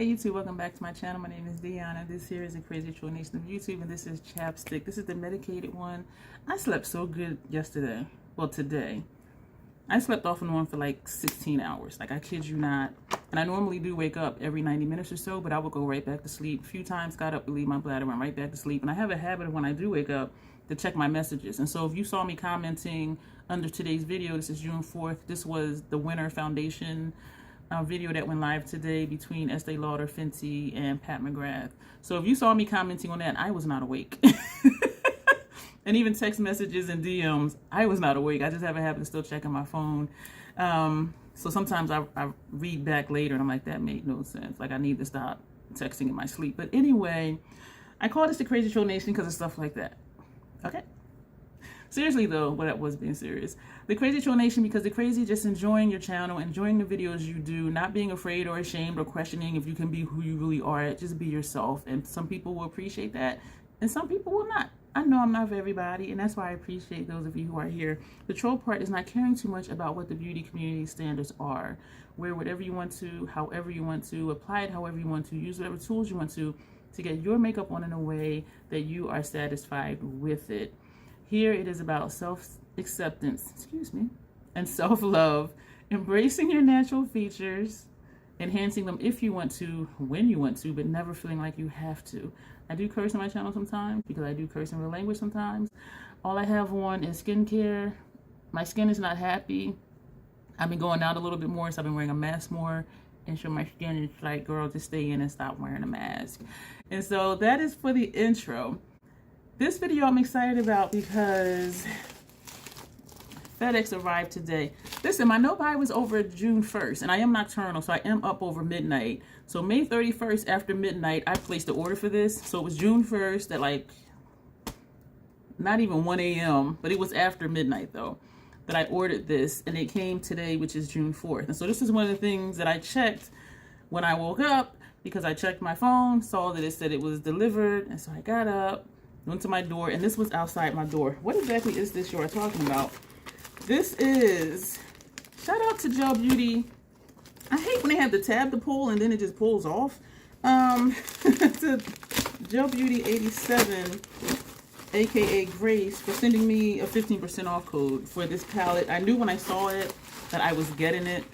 Hey YouTube, welcome back to my channel. My name is Dion and this here is the Crazy Troll Nation of YouTube, and this is chapstick. This is the medicated one. I slept so good yesterday. Well, today. I slept off and on for like 16 hours. Like, I kid you not. And I normally do wake up every 90 minutes or so, but I will go right back to sleep. A few times got up, relieved my bladder, went right back to sleep. And I have a habit of when I do wake up to check my messages. And so if you saw me commenting under today's video, this is June 4th. This was the Winter Foundation video that went live today between Estee Lauder, Fenty, and Pat McGrath. So if you saw me commenting on that, I was not awake. And even text messages and DMs, I was not awake. I just have a habit of still checking my phone. So sometimes I read back later and I'm like, that made no sense. Like, I need to stop texting in my sleep. But anyway, I call this the Crazy Troll Nation because of stuff like that. Okay? Seriously though, but that was being serious. The Crazy Troll Nation because the crazy just enjoying your channel, enjoying the videos you do, not being afraid or ashamed or questioning if you can be who you really are. Just be yourself. And some people will appreciate that and some people will not. I know I'm not for everybody, and that's why I appreciate those of you who are here. The troll part is not caring too much about what the beauty community standards are. Wear whatever you want to, however you want to, apply it however you want to, use whatever tools you want to get your makeup on in a way that you are satisfied with it. Here it is about self-acceptance, and self-love, embracing your natural features, enhancing them if you want to, when you want to, but never feeling like you have to. I do curse on my channel sometimes because I do curse in real language sometimes. All I have on is skincare. My skin is not happy. I've been going out a little bit more, so I've been wearing a mask more. And so my skin is like, girl, just stay in and stop wearing a mask. And so that is for the intro. This video I'm excited about because FedEx arrived today. Listen, my no-buy was over June 1st, and I am nocturnal, so I am up over midnight. So May 31st after midnight, I placed the order for this. So it was June 1st at like, not even 1 a.m., but it was after midnight though, that I ordered this, and it came today, which is June 4th. And so this is one of the things that I checked when I woke up, because I checked my phone, saw that it said it was delivered, and so I got up, went to my door, and this was outside my door. What exactly is this you are talking about? This is, shout out to Gel Beauty. I hate when they have the tab to pull and then it just pulls off. To Gel Beauty 87, aka Grace, for sending me a 15% off code for this palette. I knew when I saw it that I was getting it.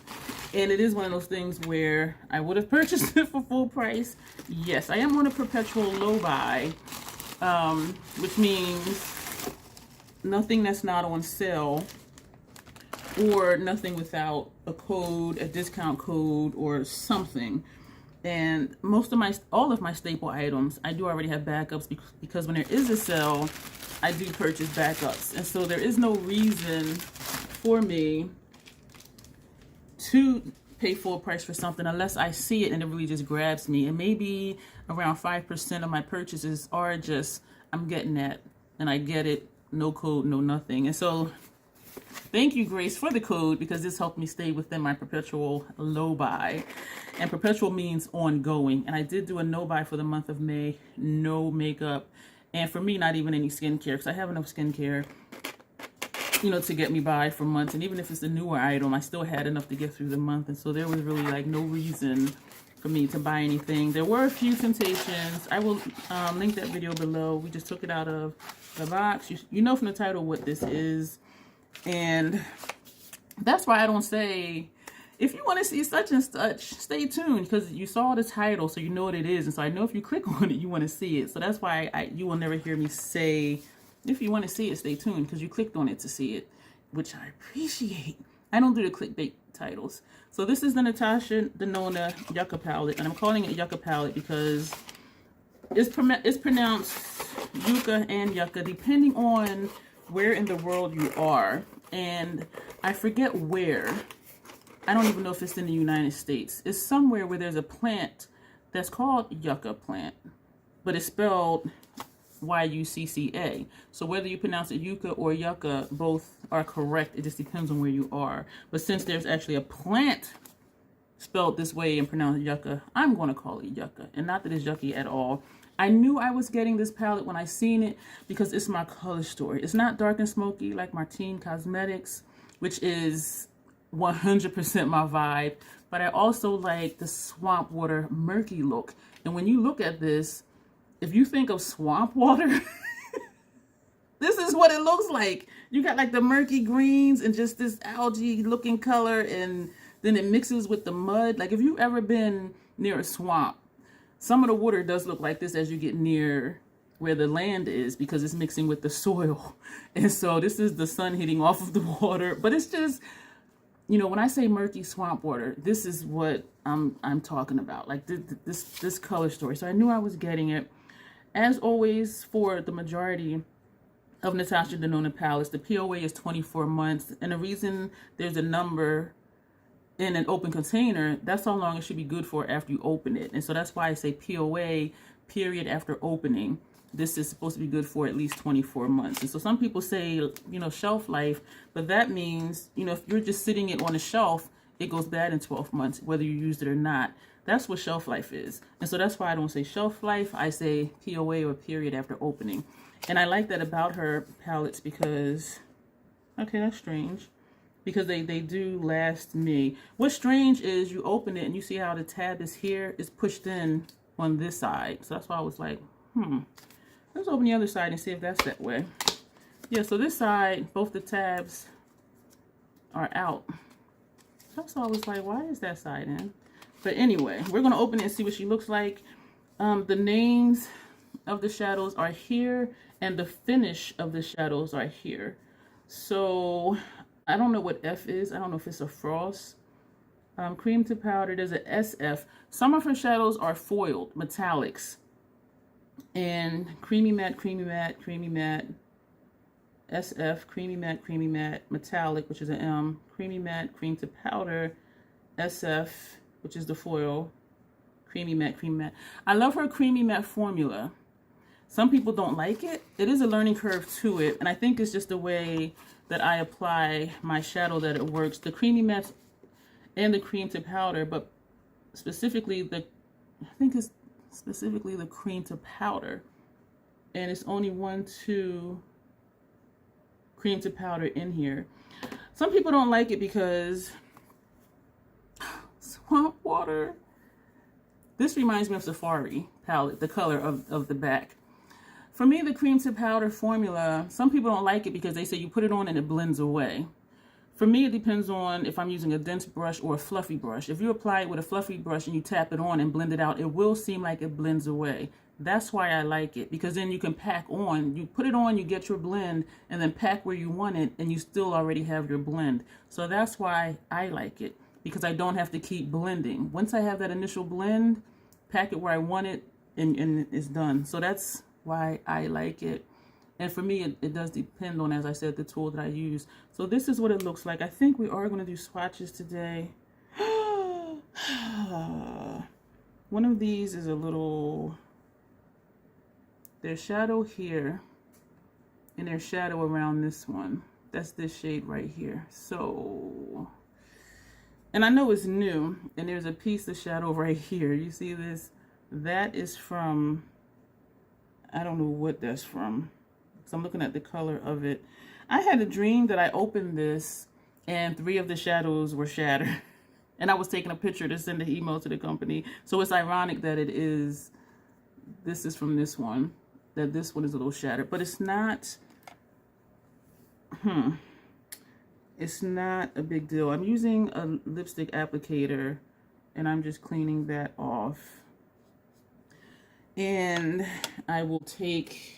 And it is one of those things where I would have purchased it for full price. Yes, I am on a perpetual low buy, which means nothing that's not on sale, or nothing without a code, a discount code, or something. And all of my staple items, I do already have backups because when there is a sale, I do purchase backups. And so there is no reason for me to pay full price for something unless I see it and it really just grabs me. And maybe around 5% of my purchases are just, I'm getting that and I get it, no code, no nothing. And so thank you, Grace, for the code, because this helped me stay within my perpetual low buy. And perpetual means ongoing. And I did do a no buy for the month of May, no makeup. And for me, not even any skincare, because I have enough skincare, you know, to get me by for months. And even if it's a newer item, I still had enough to get through the month. And so there was really like no reason for me to buy anything. There were a few temptations. I will link that video below. We just took it out of the box. You know from the title what this is. And that's why I don't say, if you want to see such and such, stay tuned, because you saw the title, so you know what it is. And so I know if you click on it, you want to see it. So that's why you will never hear me say, if you want to see it, stay tuned, because you clicked on it to see it, which I appreciate. I don't do the clickbait titles. So this is the Natasha Denona Yucca palette, and I'm calling it Yucca palette because it's pronounced Yucca and Yucca, depending on where in the world you are. And I forget where. I don't even know if it's in the United States. It's somewhere where there's a plant that's called yucca plant, but it's spelled Y-U-C-C-A. So whether you pronounce it yucca or yucca, both are correct. It just depends on where you are. But since there's actually a plant spelled this way and pronounced yucca, I'm going to call it yucca. And not that it's yucky at all. I knew I was getting this palette when I seen it because it's my color story. It's not dark and smoky like Martine Cosmetics, which is 100% my vibe. but I also like the swamp water murky look. And when you look at this, if you think of swamp water, this is what it looks like. You got like the murky greens and just this algae looking color, and then it mixes with the mud. Like if you've ever been near a swamp, some of the water does look like this as you get near where the land is, because it's mixing with the soil. And so this is the sun hitting off of the water, but it's just, you know, when I say murky swamp water, this is what I'm talking about. Like this color story. So I knew I was getting it. As always, for the majority of Natasha Denona palettes, the POA is 24 months. And the reason there's a number in an open container, that's how long it should be good for after you open it. And so that's why I say POA, period after opening. This is supposed to be good for at least 24 months. And so some people say, you know, shelf life, but that means, you know, if you're just sitting it on a shelf, it goes bad in 12 months, whether you used it or not. That's what shelf life is. And so that's why I don't say shelf life. I say POA, or period after opening. And I like that about her palettes because, okay, that's strange, because they do last me. What's strange is you open it and you see how the tab is here, it's pushed in on this side. So that's why I was like, let's open the other side and see if that's that way. Yeah, so this side, both the tabs are out. That's why I was like, why is that side in? But anyway, we're going to open it and see what she looks like. The names of the shadows are here, and the finish of the shadows are here. So I don't know what F is. I don't know if it's a frost. Cream to powder, there's an SF. Some of her shadows are foiled, metallics. And creamy matte, creamy matte, creamy matte, SF, creamy matte, metallic, which is an M, creamy matte, cream to powder, SF, which is the foil, creamy matte, creamy matte. I love her creamy matte formula. Some people don't like it. It is a learning curve to it, and I think it's just the way that I apply my shadow that it works. The creamy matte and the cream to powder, but specifically the cream to powder, and it's only 1, 2 cream to powder in here. Some people don't like it because swamp water. This reminds me of Safari palette, the color of the back. For me, the cream to powder formula, some people don't like it because they say you put it on and it blends away. For me, it depends on if I'm using a dense brush or a fluffy brush. If you apply it with a fluffy brush and you tap it on and blend it out, it will seem like it blends away. That's why I like it, because then you can pack on. You put it on, you get your blend, and then pack where you want it, and you still already have your blend. So that's why I like it, because I don't have to keep blending. Once I have that initial blend, pack it where I want it, and it's done. So that's why I like it. And for me, it does depend on, as I said, the tool that I use. So this is what it looks like. I think we are going to do swatches today. One of these is a little, there's shadow here, and there's shadow around this one. That's this shade right here. So, and I know it's new, and there's a piece of shadow right here. You see this? That is from, I don't know what that's from. So I'm looking at the color of it. I had a dream that I opened this and 3 of the shadows were shattered. And I was taking a picture to send an email to the company. So it's ironic that it is, this is from this one, that this one is a little shattered. But it's not, it's not a big deal. I'm using a lipstick applicator and I'm just cleaning that off. And I will take,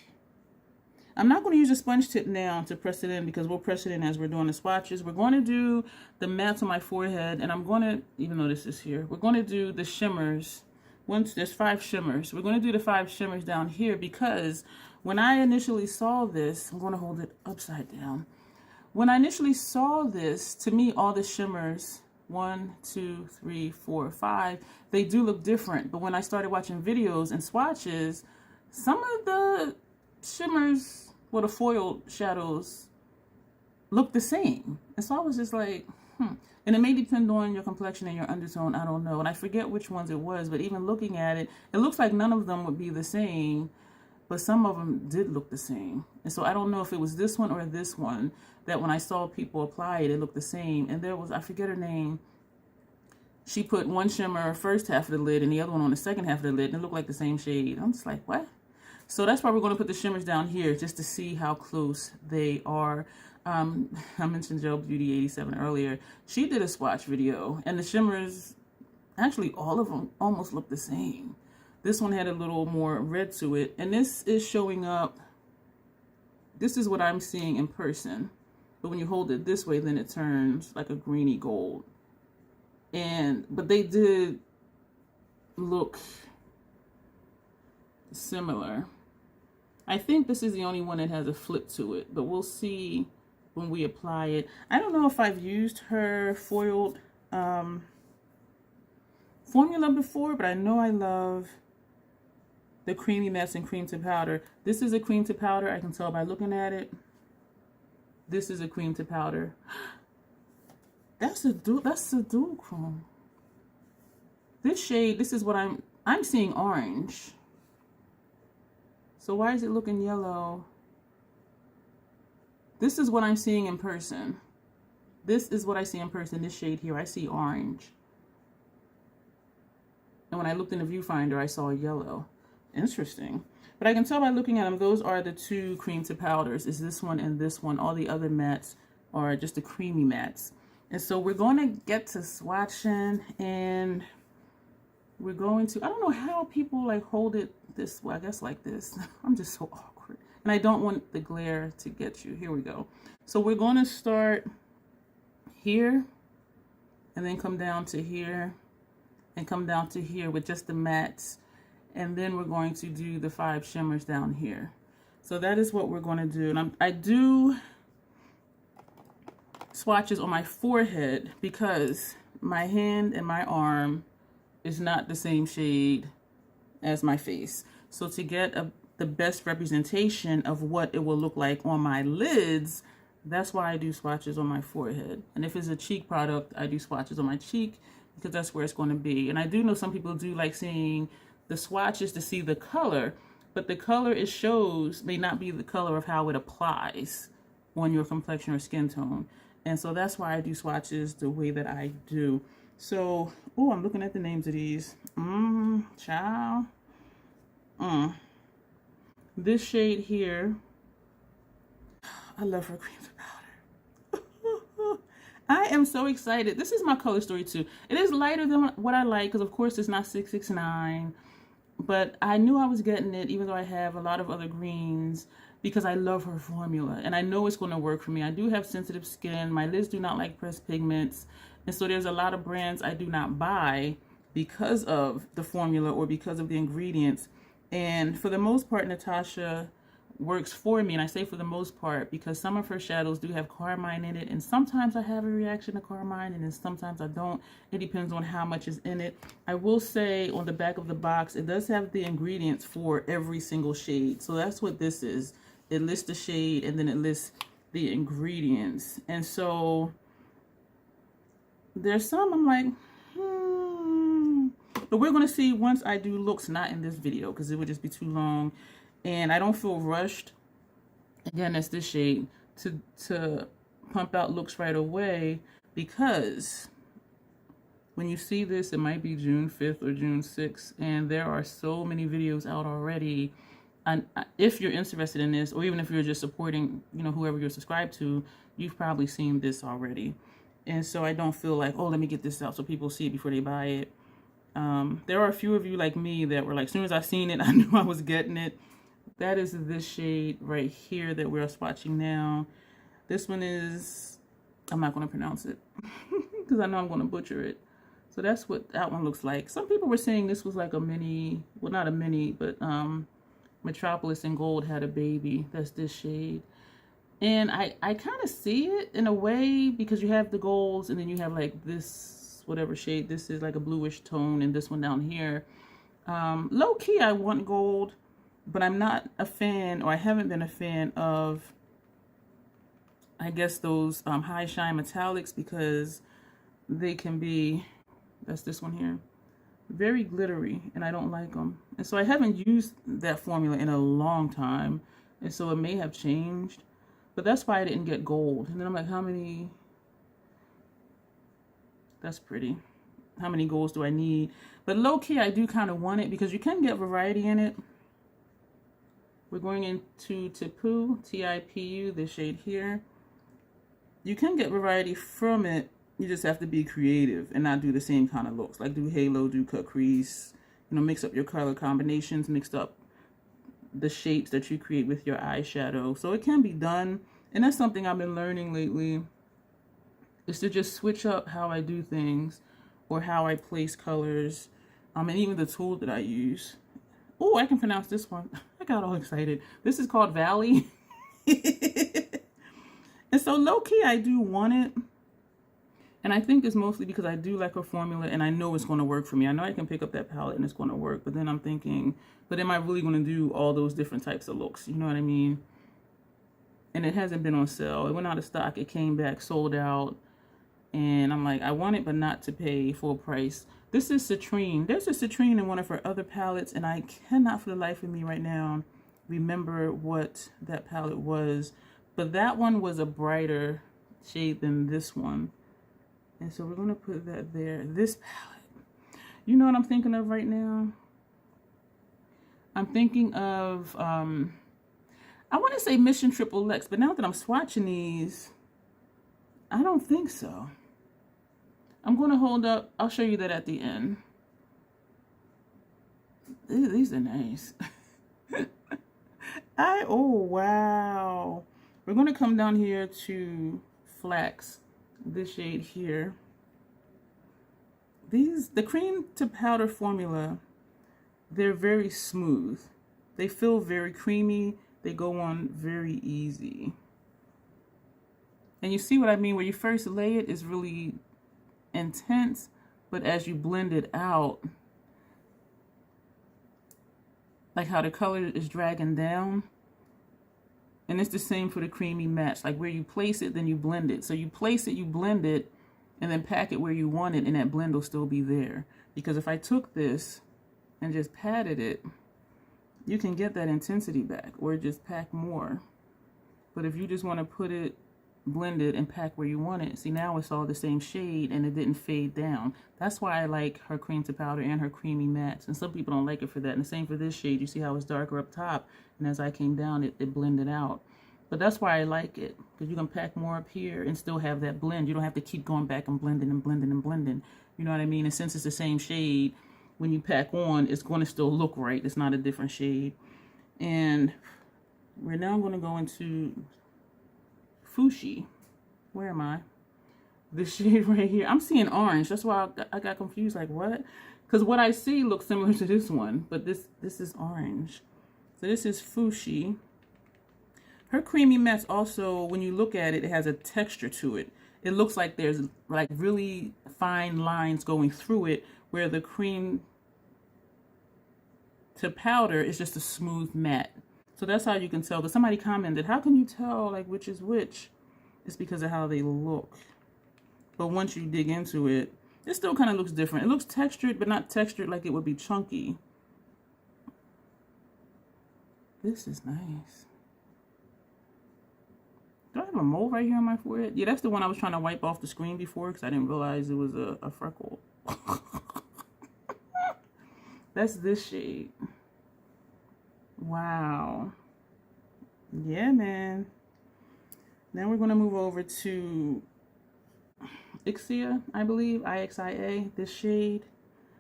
I'm not going to use a sponge tip now to press it in, because we'll press it in as we're doing the swatches. We're going to do the mattes on my forehead, and I'm going to, even though this is here, we're going to do the shimmers. Once there's 5 shimmers, we're going to do the 5 shimmers down here, because when I initially saw this, I'm going to hold it upside down. When I initially saw this, to me, all the shimmers, 1, 2, 3, 4, 5, they do look different. But when I started watching videos and swatches, some of the shimmers, well, the foil shadows look the same. And so I was just like, And it may depend on your complexion and your undertone, I don't know. And I forget which ones it was, but even looking at it, it looks like none of them would be the same, but some of them did look the same. And so I don't know if it was this one or this one, that when I saw people apply it, it looked the same. And there was, I forget her name, she put one shimmer first half of the lid and the other one on the second half of the lid, and it looked like the same shade. I'm just like, what? So that's why we're going to put the shimmers down here, just to see how close they are. I mentioned Joe Beauty 87 earlier. She did a swatch video, and the shimmers, actually all of them almost look the same. This one had a little more red to it, and this is showing up. This is what I'm seeing in person, but when you hold it this way, then it turns like a greeny gold. But they did look similar. I think this is the only one that has a flip to it, but we'll see when we apply it. I don't know if I've used her foiled formula before, but I know I love the creamy mattes and cream to powder. This is a cream to powder. I can tell by looking at it. This is a cream to powder. That's a dual chrome. This shade, this is what I'm seeing orange. So why is it looking yellow? This is what I'm seeing in person. This is what I see in person. This shade here, I see orange. And when I looked in the viewfinder, I saw yellow. Interesting. But I can tell by looking at them, those are the two cream to powders. Is this one and this one. All the other mattes are just the creamy mattes. And so we're going to get to swatching, and we're going to, I don't know how people like hold it this way, I guess like this. I'm just so awkward. And I don't want the glare to get you. Here we go. So we're going to start here and then come down to here and come down to here with just the mattes. And then we're going to do the 5 shimmers down here. So that is what we're going to do. And I do swatches on my forehead because my hand and my arm is not the same shade as my face. So to get the best representation of what it will look like on my lids, that's why I do swatches on my forehead. And if it's a cheek product, I do swatches on my cheek because that's where it's going to be. And I do know some people do like seeing the swatches to see the color, but the color it shows may not be the color of how it applies on your complexion or skin tone. And so that's why I do swatches the way that I do. So, oh, I'm looking at the names of these. Child. This shade here, I love her cream to powder. I am so excited. This is my color story too. It is lighter than what I like because of course it's not 669, but I knew I was getting it even though I have a lot of other greens because I love her formula and I know it's going to work for me. I do have sensitive skin. My lids do not like pressed pigments. And so there's a lot of brands I do not buy because of the formula or because of the ingredients. And for the most part, Natasha works for me. And I say for the most part because some of her shadows do have carmine in it. And sometimes I have a reaction to carmine and then sometimes I don't. It depends on how much is in it. I will say on the back of the box, it does have the ingredients for every single shade. So that's what this is. It lists the shade and then it lists the ingredients. And so there's some I'm like, but we're going to see once I do looks, not in this video because it would just be too long. And I don't feel rushed. Again, that's this shade to pump out looks right away because when you see this, it might be June 5th or June 6th. And there are so many videos out already. And if you're interested in this, or even if you're just supporting, you know, whoever you're subscribed to, you've probably seen this already. And so I don't feel like, oh, let me get this out so people see it before they buy it. There are a few of you like me that were like, as soon as I seen it, I knew I was getting it. That is this shade right here that we're swatching now. This one is, I'm not going to pronounce it because I know I'm going to butcher it. So that's what that one looks like. Some people were saying this was like a mini, well, not a mini, but Metropolis in Gold had a baby. That's this shade. And I kind of see it in a way because you have the golds and then you have like this, whatever shade this is, like a bluish tone, and this one down here. Low key, I want gold, but I'm not a fan, or I haven't been a fan of, I guess, those high shine metallics because they can be, that's this one here, very glittery, and I don't like them. And so I haven't used that formula in a long time, and so it may have changed. But that's why I didn't get gold. And then I'm like, how many? That's pretty. how many goals do I need. But low-key, I do kind of want it because you can get variety in it. We're going into Tipu, T-I-P-U, this shade here. You can get variety from it. You just have to be creative and not do the same kind of looks. Like do halo, do cut crease, you know, mix up your color combinations, mix up the shapes that you create with your eyeshadow. So it can be done. And that's something I've been learning lately, is to just switch up how I do things or how I place colors. And even the tool that I use. Oh, I can pronounce this one. I got all excited. This is called Valley. And so low-key, I do want it. And I think it's mostly because I do like her formula and I know it's going to work for me. I know I can pick up that palette and it's going to work. But then I'm thinking, but am I really going to do all those different types of looks? You know what I mean? And it hasn't been on sale. It went out of stock. It came back, sold out. And I'm like, I want it, but not to pay full price. This is Citrine. There's a Citrine in one of her other palettes. And I cannot for the life of me right now remember what that palette was. But that one was a brighter shade than this one. And so we're going to put that there. This palette. You know what I'm thinking of right now? I'm thinking of, I want to say Mission Triple X. But now that I'm swatching these, I don't think so. I'm going to hold up. I'll show you that at the end. These are nice. Oh, wow. We're going to come down here to Flax, this shade here. The cream to powder formula, they're very smooth. They feel very creamy. They go on very easy. And you see what I mean? Where you first lay it is really intense, but as you blend it out, like how the color is dragging down. And it's the same for the creamy match. Like where you place it, then you blend it. So you place it, you blend it, and then pack it where you want it, and that blend will still be there. Because if I took this and just patted it, you can get that intensity back, or just pack more. But if you just want to put it, blend it, and pack where you want it, see, now it's all the same shade and it didn't fade down. That's why I like her cream to powder and her creamy mattes. And some people don't like it for that. And the same for this shade. You see how it's darker up top, and as I came down, it blended out. But that's why I like it, because you can pack more up here and still have that blend. You don't have to keep going back and blending and blending and blending. You know what I mean? And since it's the same shade, when you pack on, it's going to still look right. It's not a different shade. And we're now going to go into Fushi. Where am I? This shade right here. I'm seeing orange. That's why I got confused. Like, what? Because what I see looks similar to this one, but this is orange. So this is Fushi. Her creamy matte also, when you look at it, it has a texture to it. It looks like there's like really fine lines going through it, where the cream to powder is just a smooth matte. So that's how you can tell. Because somebody commented, how can you tell like which is which? It's because of how they look. But once you dig into it, it still kind of looks different. It looks textured, but not textured like it would be chunky. This is nice. Do I have a mole right here on my forehead? Yeah, that's the one I was trying to wipe off the screen before because I didn't realize it was a freckle. That's this shade. Wow. Yeah, man. Now we're going to move over to Ixia, I believe. IXIA, this shade.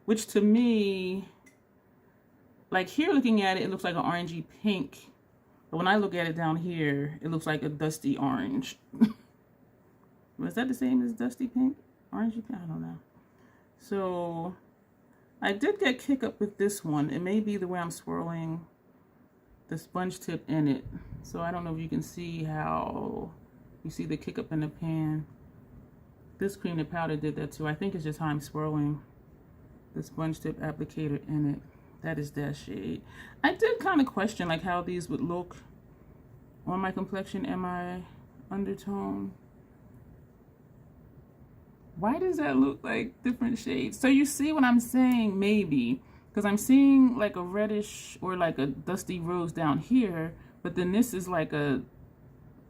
Which to me, like here looking at it, it looks like an orangey pink. But when I look at it down here, it looks like a dusty orange. Was that the same as dusty pink? Orangey pink? I don't know. So I did get kick up with this one. It may be the way I'm swirling the sponge tip in it. So I don't know if you can see how you see the kick up in the pan. This cream to powder did that too. I think it's just how I'm swirling the sponge tip applicator in it. That is that shade. I did kind of question like how these would look on my complexion and my undertone. Why does that look like different shades? So you see what I'm saying? Maybe because I'm seeing like a reddish or like a dusty rose down here, but then this is like a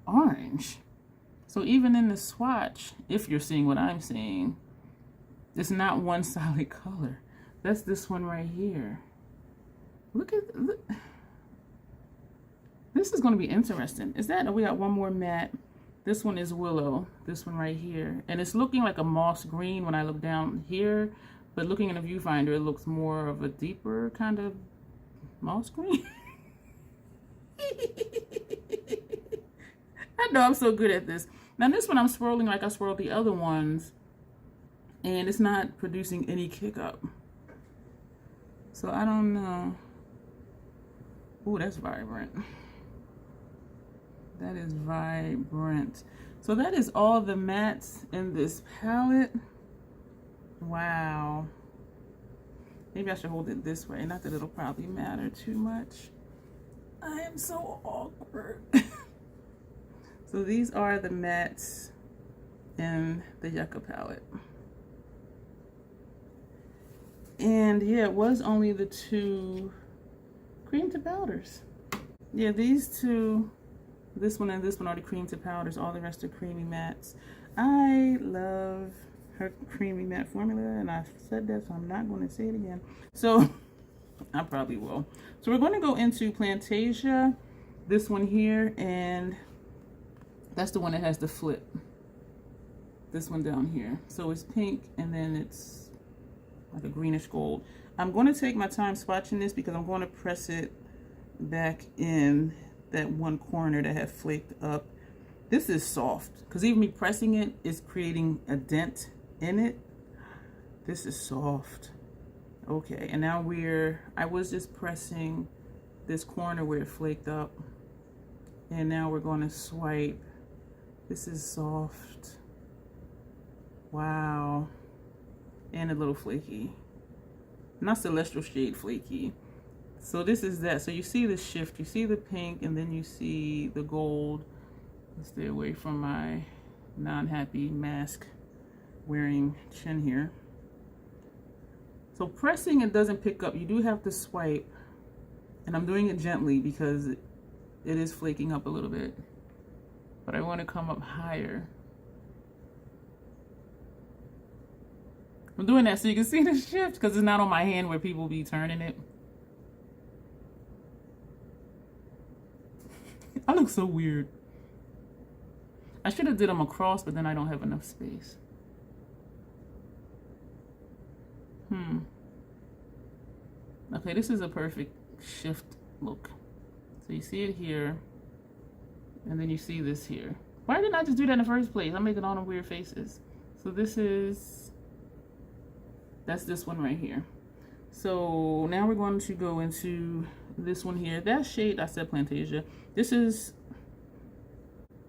orange. So even in the swatch, if you're seeing what I'm seeing, It's not one solid color. That's this one right here. Look. This is going to be interesting. Is that, we got one more matte. This one is Willow, this one right here. And it's looking like a moss green when I look down here, but looking in the viewfinder, it looks more of a deeper kind of moss green. I know I'm so good at this. Now this one I'm swirling like I swirled the other ones, and it's not producing any kick up. So I don't know. Ooh, that's vibrant. That is vibrant. So that is all the mattes in this palette. Wow. Maybe I should hold it this way. Not that it'll probably matter too much. I am so awkward. So these are the mattes in the Yucca palette. And yeah, it was only the two cream to powders. Yeah, these two, this one and this one, are the cream to powders. All the rest are creamy mattes. I love her creamy matte formula, and I've said that, so I'm not going to say it again. So I probably will. So we're going to go into Plantasia, this one here, and that's the one that has the flip. This one down here. So it's pink, and then it's like a greenish gold. I'm going to take my time swatching this because I'm going to press it back in that one corner that had flaked up. This is soft because even me pressing it is creating a dent in it. This is soft. Okay, and now I was just pressing this corner where it flaked up, and now we're going to swipe. This is soft. Wow. And a little flaky. Not celestial shade flaky. So this is that. So you see the shift. You see the pink, and then you see the gold. Let's stay away from my non-happy mask wearing chin here. So pressing, it doesn't pick up. You do have to swipe. And I'm doing it gently because it is flaking up a little bit. But I want to come up higher. I'm doing that so you can see the shift because it's not on my hand where people be turning it. I look so weird. I should have did them across, but then I don't have enough space. Okay, this is a perfect shift look. So you see it here, and then you see this here. Why didn't I just do that in the first place? I'm making all the weird faces. So that's this one right here. So now we're going to go into this one here. That shade, I said Plantasia. This is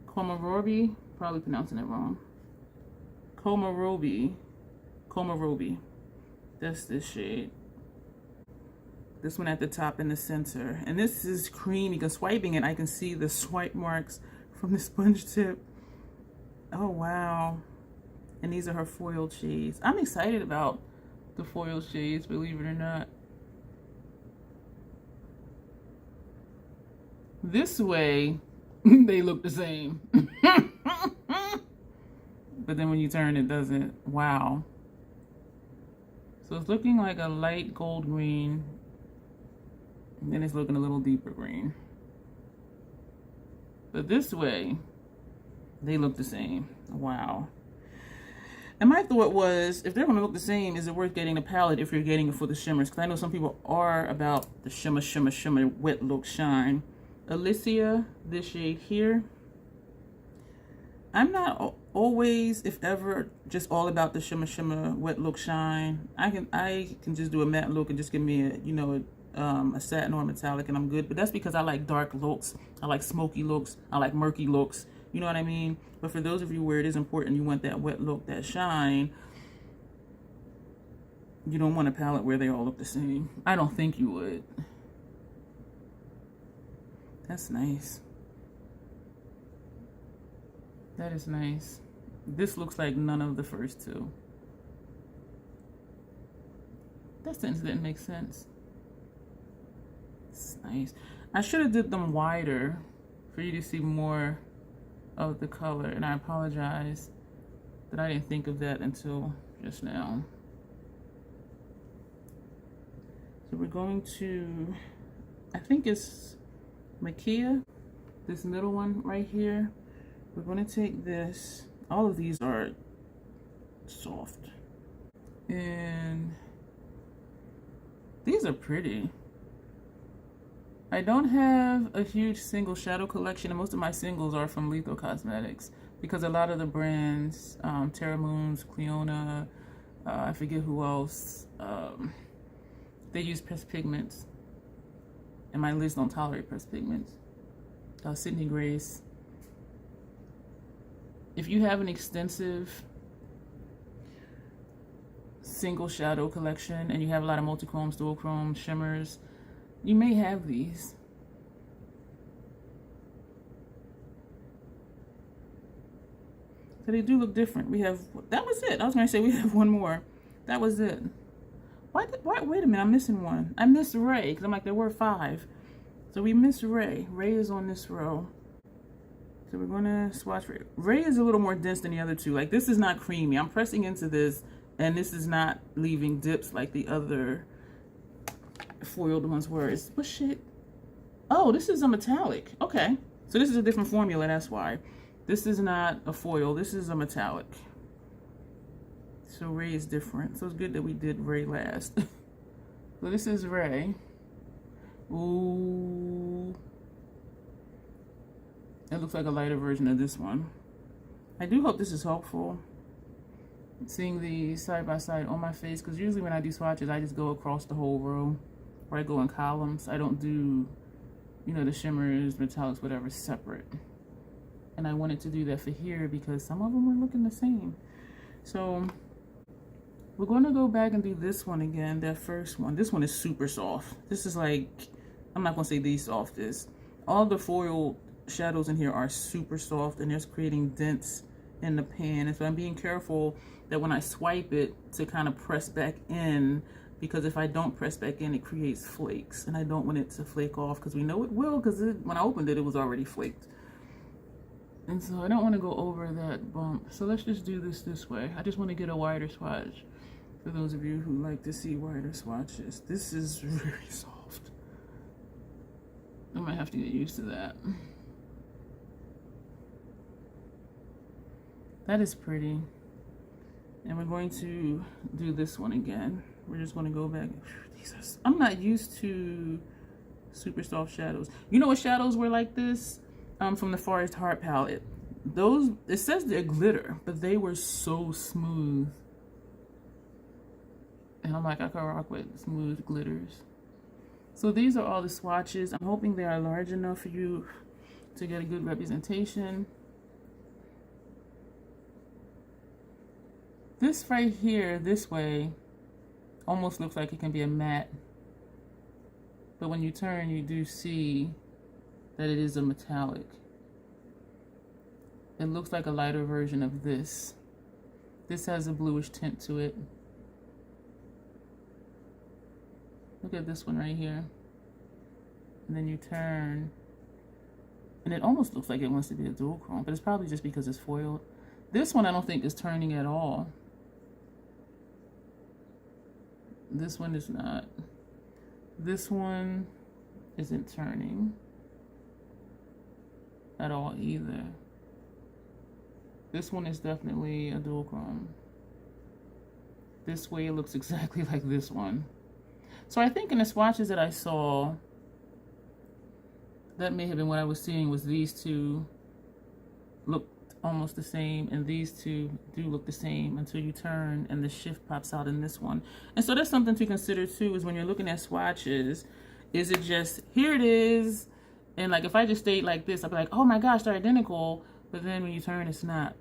Komarobi, probably pronouncing it wrong. Komarobi. That's this shade. This one at the top in the center. And this is creamy because swiping it, I can see the swipe marks from the sponge tip. Oh, wow. And these are her foiled shades. I'm excited about the foil shades, believe it or not. This way, they look the same. But then when you turn, it doesn't. Wow. So it's looking like a light gold green. And then it's looking a little deeper green. But this way, they look the same. Wow. And my thought was, if they're going to look the same, is it worth getting the palette if you're getting it for the shimmers? Because I know some people are about the shimmer, shimmer, shimmer, wet look, shine. Alicia, this shade here. I'm not always, if ever, just all about the shimmer, shimmer, wet look, shine. I can just do a matte look and just give me a satin or a metallic and I'm good. But that's because I like dark looks. I like smoky looks. I like murky looks. You know what I mean? But for those of you where it is important, you want that wet look, that shine, you don't want a palette where they all look the same. I don't think you would. That's nice. That is nice. This looks like none of the first two. That sentence didn't make sense. It's nice. I should have did them wider for you to see more of the color, and I apologize that I didn't think of that until just now. So we're going to, I think it's Makia, this middle one right here. We're going to take this. All of these are soft. And these are pretty. I don't have a huge single shadow collection, and most of my singles are from Lethal Cosmetics because a lot of the brands, Terra Moons, Cleona, I forget who else, they use pressed pigments, and my lids don't tolerate pressed pigments. Sydney Grace. If you have an extensive single shadow collection and you have a lot of multi-chromes, dual-chrome, shimmers, you may have these. So they do look different. We have, that was it. I was going to say we have one more. That was it. Why, wait a minute, I'm missing one. I missed Ray, because I'm like, there were 5. So we missed Ray. Ray is on this row. So we're going to swatch Ray. Ray is a little more dense than the other two. Like, this is not creamy. I'm pressing into this, and this is not leaving dips like the other foiled ones were. What shit? Oh, this is a metallic. Okay. So this is a different formula, that's why. This is not a foil. This is a metallic. So Ray is different. So it's good that we did Ray last. So this is Ray. Ooh. It looks like a lighter version of this one. I do hope this is helpful. Seeing these side by side on my face, because usually when I do swatches, I just go across the whole row, or I go in columns. I don't do, you know, the shimmers, metallics, whatever, separate. And I wanted to do that for here because some of them were looking the same. So we're going to go back and do this one again, that first one. This one is super soft. This is like, I'm not going to say the softest. All the foil shadows in here are super soft, and it's creating dents in the pan. And so I'm being careful that when I swipe it to kind of press back in, because if I don't press back in, it creates flakes, and I don't want it to flake off, because we know it will, because when I opened it, it was already flaked. And so I don't want to go over that bump. So let's just do this way. I just want to get a wider swatch for those of you who like to see wider swatches. This is very soft. I might have to get used to that. That is pretty. And we're going to do this one again. We're just going to go back. I'm not used to super soft shadows. You know what shadows were like this? From the Forest Heart palette. Those, it says they're glitter, but they were so smooth. And I'm like, I can rock with smooth glitters. So these are all the swatches. I'm hoping they are large enough for you to get a good representation. This right here, this way, almost looks like it can be a matte. But when you turn, you do see that it is a metallic. It looks like a lighter version of this. This has a bluish tint to it. Look at this one right here. And then you turn, and it almost looks like it wants to be a dual chrome, but it's probably just because it's foiled. This one I don't think is turning at all. This one is not. This one isn't turning at all either. This one is definitely a dual chrome. This way it looks exactly like this one. So I think in the swatches that I saw, that may have been what I was seeing, was these two looked almost the same, and these two do look the same until you turn and the shift pops out in this one. And so that's something to consider too, is when you're looking at swatches, is it just, here it is, and like if I just stayed like this, I'd be like, oh my gosh, they're identical, but then when you turn, it's not.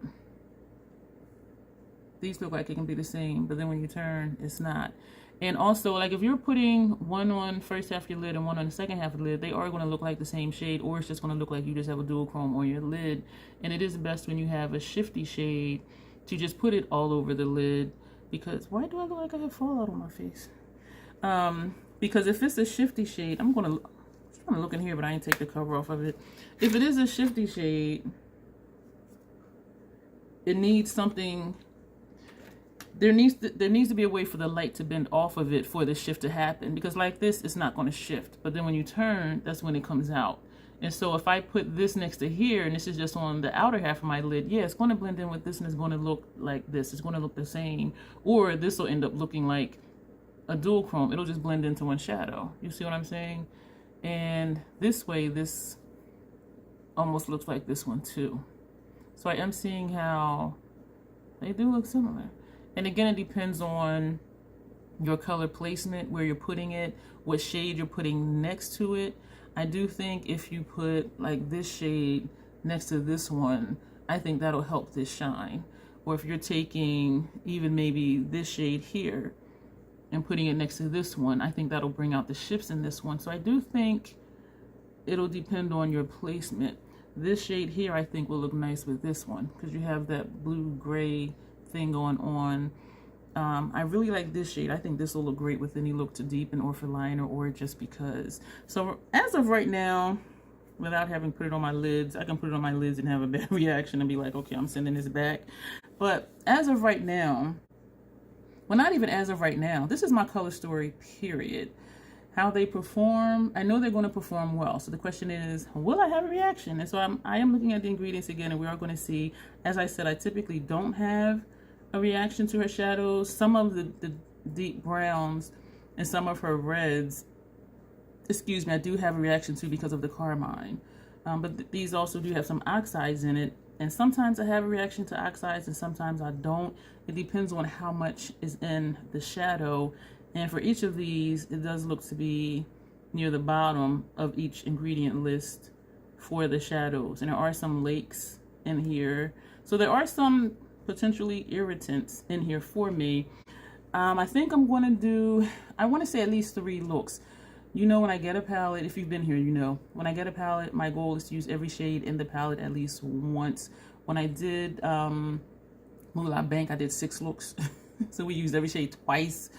These look like it can be the same, but then when you turn, it's not. And also, like if you're putting one on first half of your lid and one on the second half of the lid, they are going to look like the same shade, or it's just going to look like you just have a dual chrome on your lid. And it is best when you have a shifty shade to just put it all over the lid, because why do I look like I have fallout on my face? Because if it's a shifty shade, I'm trying to look in here, but I ain't take the cover off of it. If it is a shifty shade, it needs something there needs to be a way for the light to bend off of it for the shift to happen, because like this, it's not going to shift, but then when you turn, that's when it comes out. And so if I put this next to here, and this is just on the outer half of my lid, yeah, it's going to blend in with this, and it's going to look like this. It's going to look the same, or this will end up looking like a dual chrome. It'll just blend into one shadow. You see what I'm saying? And this way, this almost looks like this one too. So I am seeing how they do look similar. And again, it depends on your color placement, where you're putting it, what shade you're putting next to it. I do think if you put like this shade next to this one, I think that'll help this shine. Or if you're taking even maybe this shade here and putting it next to this one, I think that'll bring out the shifts in this one. So I do think it'll depend on your placement. This shade here, I think, will look nice with this one because you have that blue-gray thing going on. I really like this shade. I think this will look great with any look to deepen or for liner, or just because. So as of right now, without having put it on my lids, I can put it on my lids and have a bad reaction and be like, okay, I'm sending this back. But as of right now, well, not even as of right now, this is my color story, period. How they perform, I know they're going to perform well. So the question is, will I have a reaction? And so I am looking at the ingredients again, and we are going to see. As I said, I typically don't have a reaction to her shadows. Some of the deep browns and some of her reds, excuse me, I do have a reaction to because of the carmine. But these also do have some oxides in it. And sometimes I have a reaction to oxides and sometimes I don't. It depends on how much is in the shadow. And for each of these, it does look to be near the bottom of each ingredient list for the shadows. And there are some lakes in here. So there are some potentially irritants in here for me. I think I'm going to do, I want to say at least 3 looks. You know, when I get a palette, if you've been here, you know, when I get a palette, my goal is to use every shade in the palette at least once. When I did Moolah Bank, I did 6 looks. So we used every shade twice.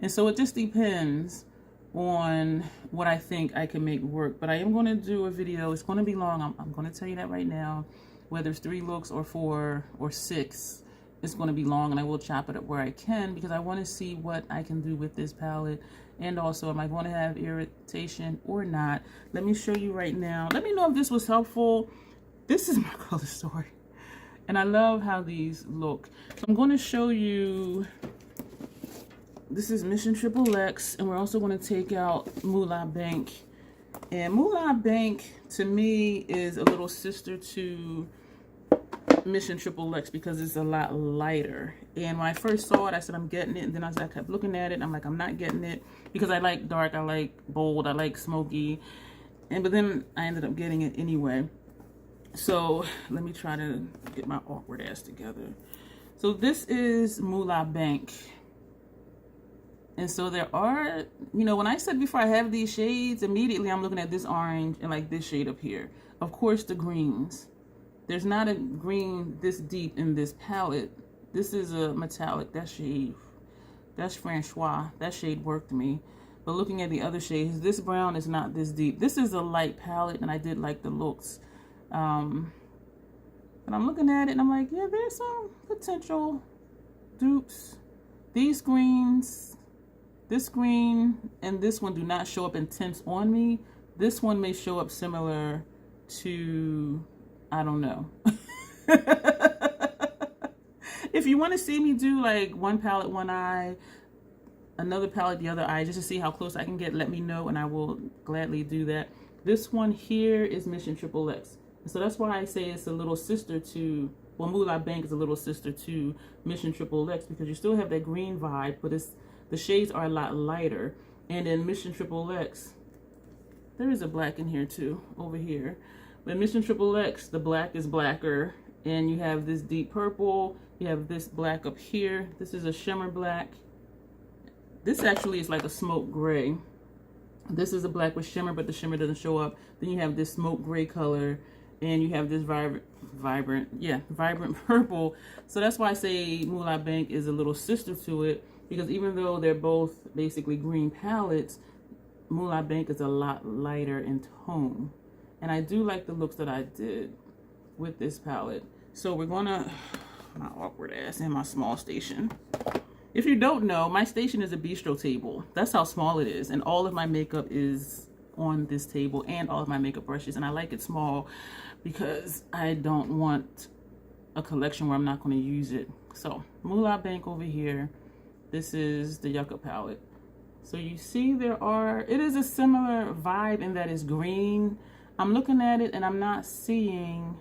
And so it just depends on what I think I can make work. But I am going to do a video. It's going to be long. I'm going to tell you that right now. Whether it's 3 looks or 4 or 6, it's going to be long, and I will chop it up where I can because I want to see what I can do with this palette. And also, am I going to have irritation or not? Let me show you right now. Let me know if this was helpful. This is my color story. And I love how these look. So I'm going to show you. This is Mission Triple X, and we're also going to take out Moolah Bank. And Moolah Bank, to me, is a little sister to Mission Triple X because it's a lot lighter. And when I first saw it, I said, I'm getting it. And then I kept looking at it, and I'm like, I'm not getting it because I like dark, I like bold, I like smoky. But then I ended up getting it anyway. So let me try to get my awkward ass together. So this is Moolah Bank. And so there are, you know, when I said before I have these shades, immediately I'm looking at this orange and like this shade up here. Of course, the greens. There's not a green this deep in this palette. This is a metallic. That shade, that's Francois. That shade worked me. But looking at the other shades, this brown is not this deep. This is a light palette, and I did like the looks. But I'm looking at it, and I'm like, yeah, there's some potential dupes. These greens, this green and this one do not show up intense on me. This one may show up similar to, I don't know. If you want to see me do like one palette, one eye, another palette, the other eye, just to see how close I can get, let me know and I will gladly do that. This one here is Mission Triple X. So that's why I say it's a little sister to, well, Moolah Bank is a little sister to Mission Triple X because you still have that green vibe, but it's, the shades are a lot lighter. And in Mission Triple X, there is a black in here too, over here. But Mission Triple X, the black is blacker, and you have this deep purple, you have this black up here. This is a shimmer black. This actually is like a smoke gray. This is a black with shimmer, but the shimmer doesn't show up. Then you have this smoke gray color, and you have this vibrant purple. So that's why I say Moolah Bank is a little sister to it, because even though they're both basically green palettes, Moolah Bank is a lot lighter in tone. And I do like the looks that I did with this palette. So we're gonna, my awkward ass in my small station. If you don't know, my station is a bistro table. That's how small it is. And all of my makeup is on this table and all of my makeup brushes. And I like it small because I don't want a collection where I'm not going to use it. So Moolah Bank over here. This is the Yucca palette. So you see it is a similar vibe in that it's green. I'm looking at it and I'm not seeing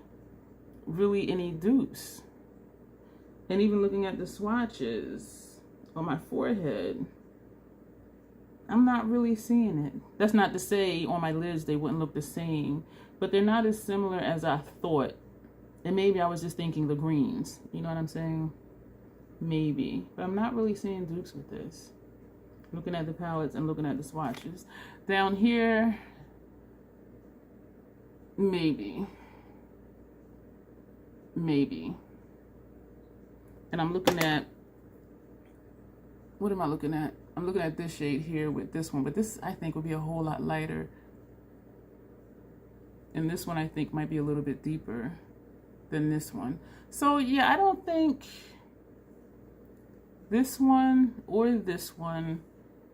really any dupes. And even looking at the swatches on my forehead, I'm not really seeing it. That's not to say on my lids they wouldn't look the same, but they're not as similar as I thought. And maybe I was just thinking the greens. You know what I'm saying? Maybe. But I'm not really seeing dupes with this. Looking at the palettes and looking at the swatches. Down here, maybe. Maybe. And I'm looking at, what am I looking at? I'm looking at this shade here with this one, but this I think would be a whole lot lighter. And this one I think might be a little bit deeper than this one. So yeah, I don't think this one or this one,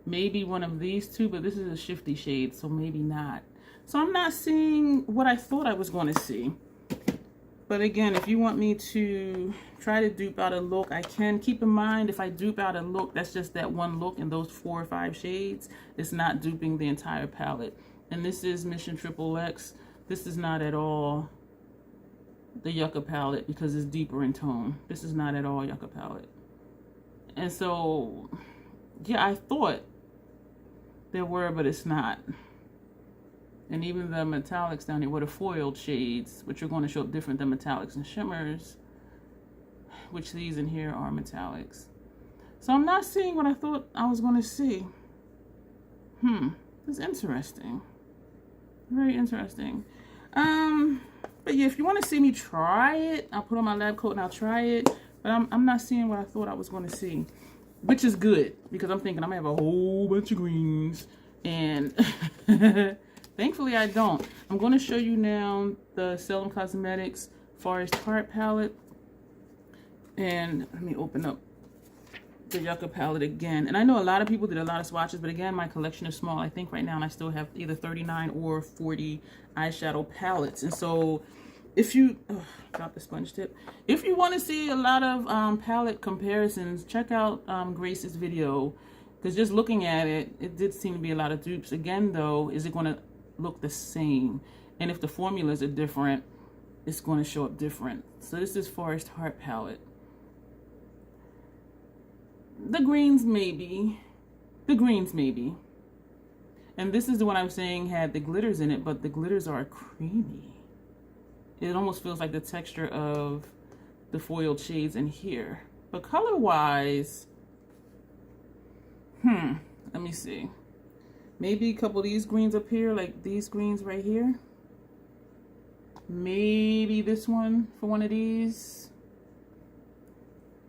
maybe one of these two, but this is a shifty shade, so maybe not. So I'm not seeing what I thought I was going to see. But again, if you want me to try to dupe out a look, I can. Keep in mind, if I dupe out a look, that's just that one look in those 4 or 5 shades. It's not duping the entire palette. And this is Mission XXX. This is not at all the Yucca palette because it's deeper in tone. This is not at all Yucca palette. And so, yeah, I thought there were, but it's not. And even the metallics down here were the foiled shades, which are going to show up different than metallics and shimmers, which these in here are metallics. So I'm not seeing what I thought I was going to see. It's interesting. Very interesting. But yeah, if you want to see me try it, I'll put on my lab coat and I'll try it. But I'm not seeing what I thought I was going to see, which is good because I'm thinking I'm going to have a whole bunch of greens. And thankfully I don't. I'm going to show you now the Salem Cosmetics Forest Heart palette. And let me open up the Yucca palette again. And I know a lot of people did a lot of swatches, but again, my collection is small. I think right now I still have either 39 or 40 eyeshadow palettes. And so if you, drop the sponge tip. If you want to see a lot of palette comparisons, check out Grace's video. Because just looking at it, it did seem to be a lot of dupes. Again, though, is it going to look the same? And if the formulas are different, it's going to show up different. So this is Forest Heart palette. The greens maybe. The greens maybe. And this is the one I was saying had the glitters in it, but the glitters are creamy. It almost feels like the texture of the foiled shades in here. But color-wise, let me see. Maybe a couple of these greens up here, like these greens right here. Maybe this one for one of these.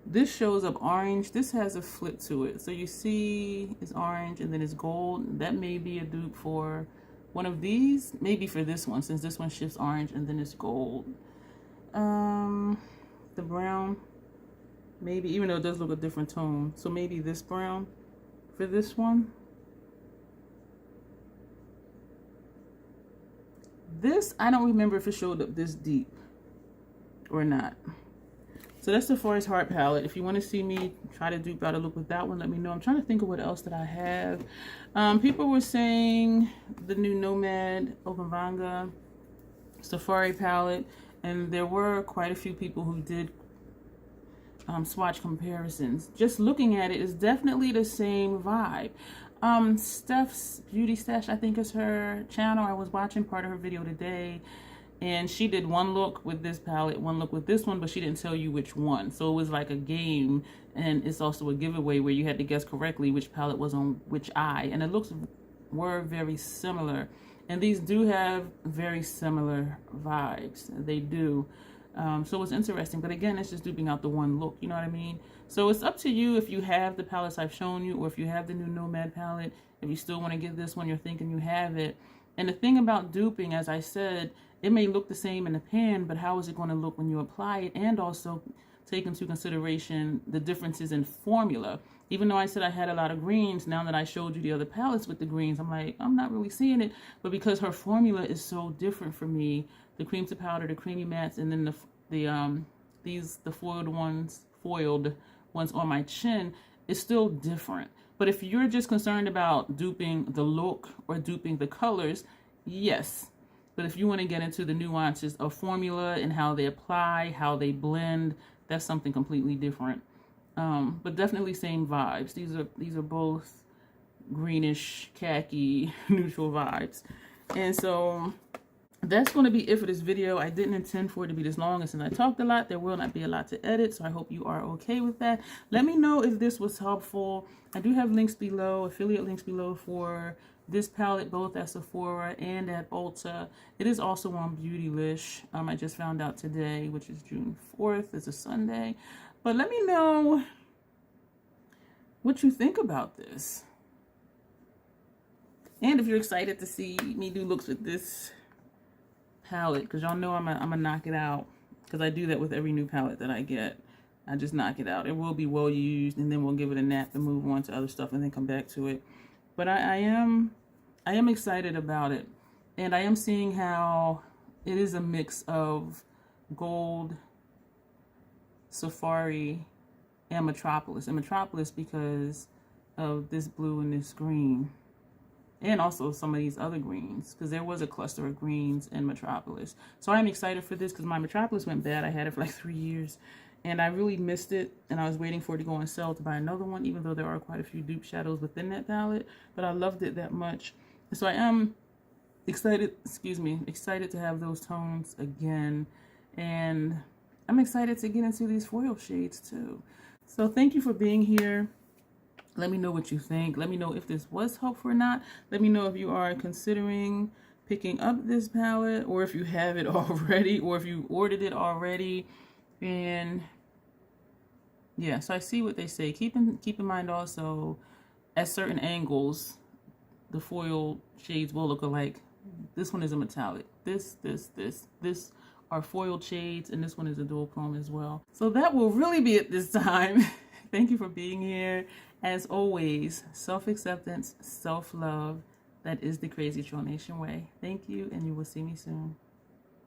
This shows up orange. This has a flip to it. So you see it's orange and then it's gold. That may be a dupe for one of these. Maybe for this one, since this one shifts orange and then it's gold. The brown. Maybe, even though it does look a different tone. So maybe this brown for this one. This, I don't remember if it showed up this deep or not. So that's the Forest Heart palette. If you want to see me try to dupe out a look with that one, let me know. I'm trying to think of what else that I have. People were saying the new Nomad Okavanga Safari palette, and there were quite a few people who did swatch comparisons. Just looking at it is definitely the same vibe. Steph's Beauty Stash, I think is her channel. I was watching part of her video today, and she did one look with this palette, one look with this one, but she didn't tell you which one. So it was like a game, and it's also a giveaway where you had to guess correctly which palette was on which eye. And the looks were very similar. And these do have very similar vibes. They do. So it's interesting. But again, it's just duping out the one look. You know what I mean? So it's up to you if you have the palettes I've shown you, or if you have the new Nomad palette. If you still want to get this one, you're thinking you have it. And the thing about duping, as I said, it may look the same in the pan, but how is it going to look when you apply it? And also, take into consideration the differences in formula. Even though I said I had a lot of greens, now that I showed you the other palettes with the greens, I'm like, I'm not really seeing it. But because her formula is so different for me, the cream to powder, the creamy mattes, and then the foiled ones on my chin, is still different. But if you're just concerned about duping the look or duping the colors, yes. But if you want to get into the nuances of formula and how they apply, how they blend, that's something completely different. But definitely same vibes. These are both greenish, khaki, neutral vibes. And so that's going to be it for this video. I didn't intend for it to be this long, and since I talked a lot, there will not be a lot to edit, so I hope you are okay with that. Let me know if this was helpful. I do have links below, affiliate links below for this palette, both at Sephora and at Ulta. It is also on Beautylish. I just found out today, which is June 4th. It's a Sunday. But let me know what you think about this. And if you're excited to see me do looks with this palette, because y'all know I'm gonna knock it out, because I do that with every new palette that I get. I just knock it out. It will be well used, and then we'll give it a nap and move on to other stuff and then come back to it. But I am excited about it, and I am seeing how it is a mix of gold, Safari, and Metropolis. And Metropolis because of this blue and this green. And also some of these other greens, because there was a cluster of greens in Metropolis. So I'm excited for this because my Metropolis went bad. I had it for like 3 years, and I really missed it. And I was waiting for it to go on sale to buy another one, even though there are quite a few dupe shadows within that palette. But I loved it that much. So I am excited, excited to have those tones again. And I'm excited to get into these foil shades too. So thank you for being here. Let me know what you think. Let me know if this was helpful or not. Let me know if you are considering picking up this palette, or if you have it already, or if you ordered it already. And yeah, so I see what they say. Keep in mind also, at certain angles, the foil shades will look alike. This one is a metallic. This are foiled shades, and this one is a dual chrome as well. So that will really be it this time. Thank you for being here. As always, self-acceptance, self-love, that is the Crazy Troll Nation way. Thank you, and you will see me soon.